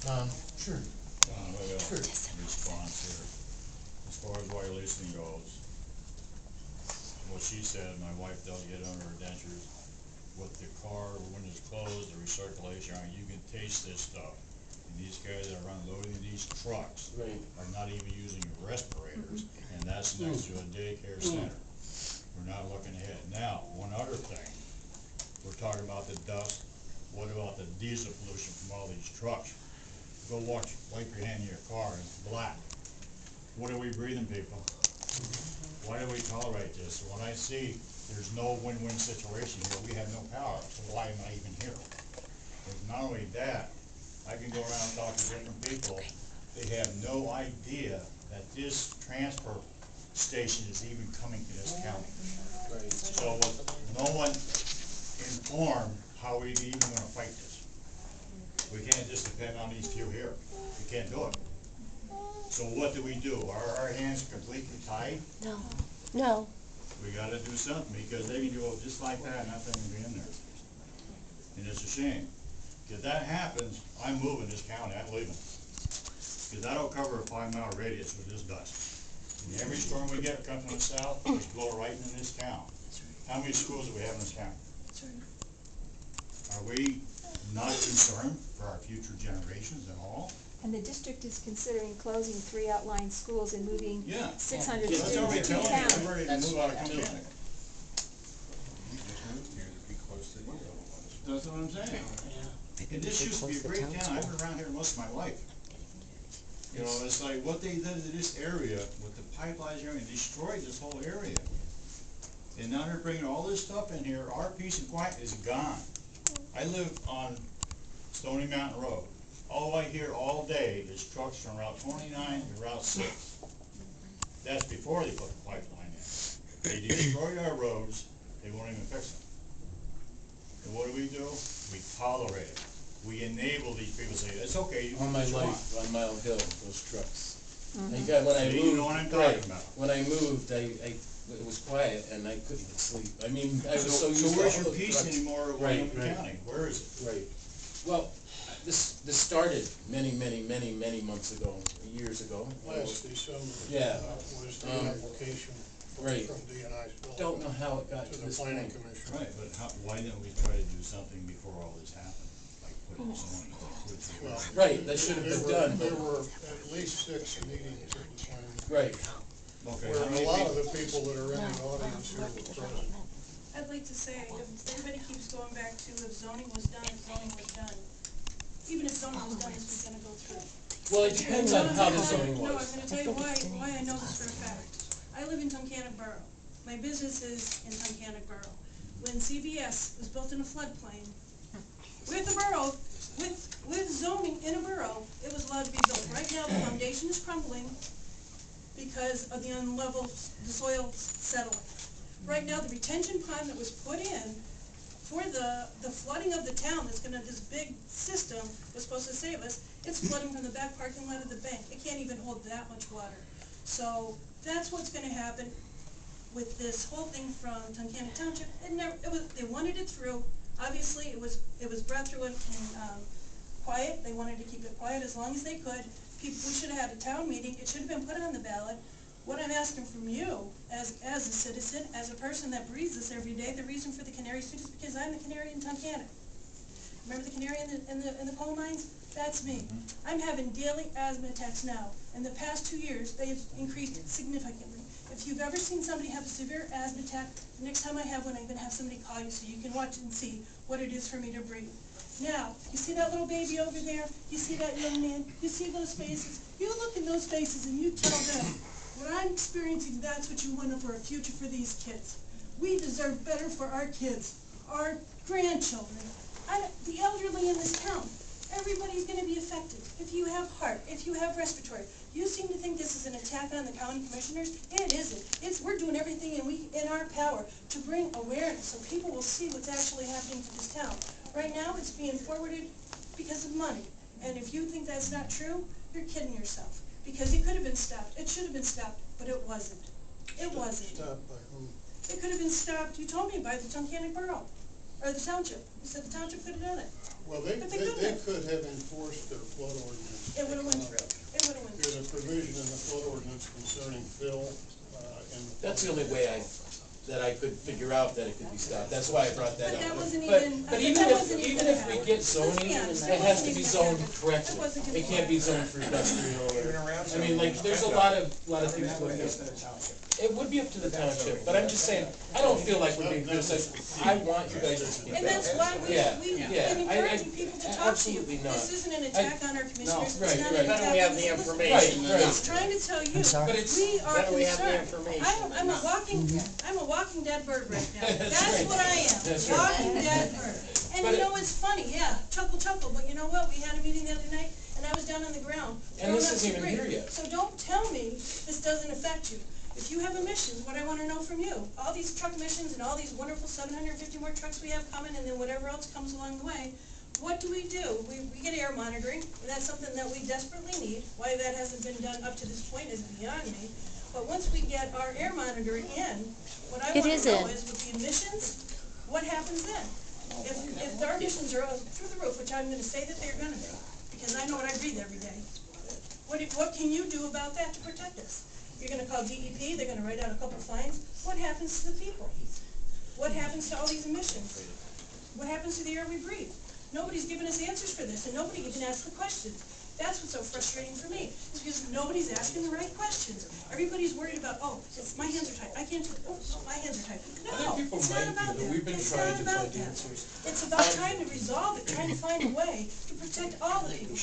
Sure. I got a response here. As far as wire leasing goes, what she said, my wife does get under her dentures. With the car, when it's closed, the recirculation, you can taste this stuff. And these guys that are unloading these trucks are not even using respirators, and that's next to a daycare center. We're not looking ahead. Now, one other thing, we're talking about the dust. What about the diesel pollution from all these trucks? Go watch, wipe your hand in your car, and it's black. What are we breathing, people? Why do we tolerate this? When I see there's no win-win situation here, we have no power, so why am I even here? And not only that, I can go around and talk to different people. They have no idea that this transfer station is even coming to this county. So with no one informed, how are we even gonna fight this? We can't just depend on these few here. We can't do it. So what do? Are our hands completely tied? No. No. We gotta do something, because they can go just like that and nothing will be in there. And it's a shame. If that happens, I'm moving this county, I'm leaving. Because that'll cover a 5-mile radius with this dust. And every storm we get comes from the south, it's blow right into this town. How many schools do we have in this county? Are we not concerned for our future generations at all? And the district is considering closing 3 outlying schools and moving 600 That's what we students tell to them, town. we're ready to move out of Camden. That's what I'm saying. And this used to be a great town. I've been around here most of my life. You know, it's like what they did to this area with the pipelines here and destroyed this whole area. And now they're bringing all this stuff in here. Our peace and quiet is gone. I live on Stony Mountain Road. All I hear all day is trucks from Route 29 to Route 6. That's before they put the pipeline in. They destroyed our roads. They won't even fix them. And what do? We tolerate it. We enable these people to say, it's okay, you can All my do what you life want. on Mile Hill, those trucks. Mhm. When I See, moved, you know what I'm talking about. when I moved, it was quiet and I couldn't even sleep. I mean, I was so used So to where's all your the peace trucks. anymore in Right, Wyoming right. County? Where is it? Right. Well, this started many months ago, years ago. Last December. Yeah. Was the application Right. from DNI's bill Don't know how it got to to the this planning point. commission. Right, but why didn't we try to do something before all this happened? Like put in zoning, Well, Right, that should have there been were- done. There were at least 6 meetings at the planning. Right. Okay, Where how many a lot of people? the people that are in the audience here were present. I'd like to say, if everybody keeps going back to if zoning was done, even if zoning was done, this was gonna go through. Well, it depends on how the zoning No, I'm was. gonna tell you why I know this for a fact. I live in Tunkhannock Borough. My business is in Tunkhannock Borough. When CVS was built in a floodplain, with a borough, with zoning in a borough, it was allowed to be built. Right now, the foundation is crumbling because of the unlevel, the soil settling. Right now, the retention pond that was put in for the flooding of the town, that's gonna, this big system was supposed to save us, it's flooding from the back parking lot of the bank. It can't even hold that much water. So that's what's gonna happen with this whole thing from Tunkhannock Township. They wanted it through. Obviously, it was brought through in quiet. They wanted to keep it quiet as long as they could. We should have had a town meeting. It should have been put on the ballot. What I'm asking from you, as a citizen, as a person that breathes this every day, the reason for the canary suit is because I'm the canary in Tunkhannock. Remember the canary in the coal mines? That's me. I'm having daily asthma attacks now. In the past 2 years, they've increased significantly. If you've ever seen somebody have a severe asthma attack, the next time I have one, I'm going to have somebody call you so you can watch and see what it is for me to breathe. Now, you see that little baby over there? You see that young man? You see those faces? You look in those faces and you tell them, what I'm experiencing, that's what you want for a future for these kids. We deserve better for our kids, our grandchildren, the elderly in this town. Everybody's going to be affected. If you have heart, if you have respiratory, you seem to think this is an attack on the county commissioners. It isn't. We're doing everything in our power to bring awareness so people will see what's actually happening to this town. Right now, it's being forwarded because of money. And if you think that's not true, you're kidding yourself. Because it could have been stopped. It should have been stopped, but it wasn't. It wasn't. Stopped by whom? It could have been stopped, you told me, by the Tunkhannock Borough. or the township? You said the township could have done it. Well, they But they couldn't. could have enforced their flood ordinance. It would've went through. It would've went through. There's a provision in the flood ordinance concerning fill, and. That's the only way that I could figure out that it could be stopped, that's why I brought that But up. that wasn't But- even- But that even wasn't if, even even if gonna we happen. get zoning, Yeah, it that has to wasn't be even zoned gonna happen. correctly. That wasn't gonna It can't be happen. zoned for industrial or, I mean, like, there's a lot of things going on. It would be up to the township, but I'm just saying, I don't feel like we're being criticized. I want you guys to speak up. And that's why Yeah, we've yeah, been encouraging people to talk to you. absolutely not. This isn't an attack on our commissioners, right, it's not right. an Better attack we have on the the solicitors. information Right, right. It's trying to tell you, But it's- we are Better we have the concerned. information I'm a walking dead bird right now. That's That's right. what I am, That's right. walking dead bird. And But you know, it's funny, yeah, chuckle, but you know what, we had a meeting the other night, and I was down on the ground. And this throwing up isn't even debris. here yet. So don't tell me this doesn't affect you. If you have emissions, what I wanna know from you, all these truck emissions and all these wonderful 750 more trucks we have coming, and then whatever else comes along the way, what do? We get air monitoring, and that's something that we desperately need. Why that hasn't been done up to this point is beyond me. But once we get our air monitoring in, what I wanna know is with the emissions, what happens then? If our emissions are through the roof, which I'm gonna say that they're gonna be, because I know what I breathe every day, what can you do about that to protect us? You're gonna call DEP, they're gonna write out a couple fines. What happens to the people? What happens to all these emissions? What happens to the air we breathe? Nobody's giving us answers for this, and nobody even asks the questions. That's what's so frustrating for me, is because nobody's asking the right questions. Everybody's worried about, my hands are tight, I can't do it, my hands are tight. I No, think people it's might not be, about but that. we've been It's trying not to about find that. answers. It's about trying to resolve it, trying to find a way to protect all the people.